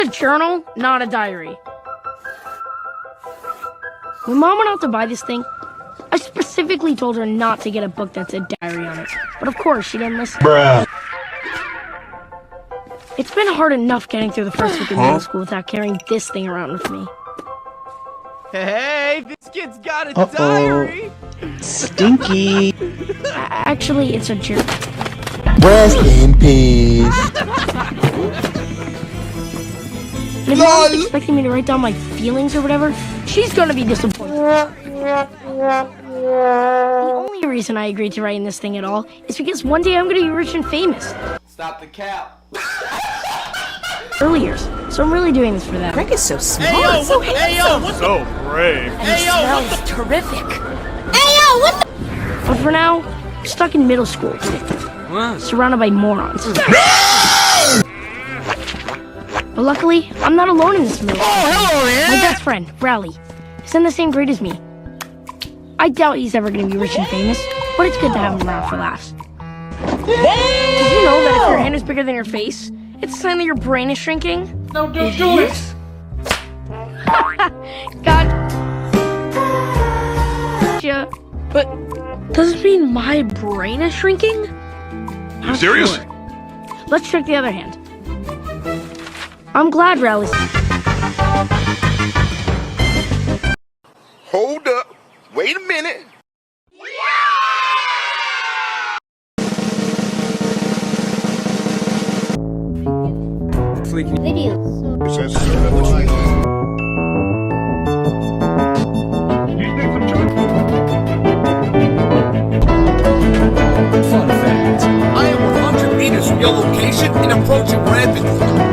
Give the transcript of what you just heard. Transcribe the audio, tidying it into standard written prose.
A journal, not a diary. When Mom went out to buy this thing, I specifically told her not to get a book that said diary on it. But of course, she didn't listen. Bruh. It's been hard enough getting through the first week of middle school without carrying this thing around with me. Hey, this kid's got a diary! Stinky. Actually, it's a journal. Rest in peace. And if Mom's expecting me to write down my feelings or whatever, she's gonna be disappointed. The only reason I agreed to write in this thing at all is because one day I'm gonna be rich and famous. Stop the cap. Early years, so I'm really doing this for that. Greg is so smart. Hey, yo, so what the- handsome. hey, yo, what the- So brave. Hey, yo, what the- Terrific. But for now, I'm stuck in middle school, surrounded by morons. But luckily, I'm not alone in this middle school. hello, man! My best friend, Rowley, is in the same grade as me. I doubt he's ever going to be rich and famous, but it's good to have him around for laughs. Did you know that if your hand is bigger than your face, it's a sign that your brain is shrinking? No, don't do it! Gotcha. But does it mean my brain is shrinking? You serious? Sure. Let's check the other hand. I'm glad Rowley's... Hold up. Wait a minute. Fun fact, I am 100 meters from your location and approaching rapidly.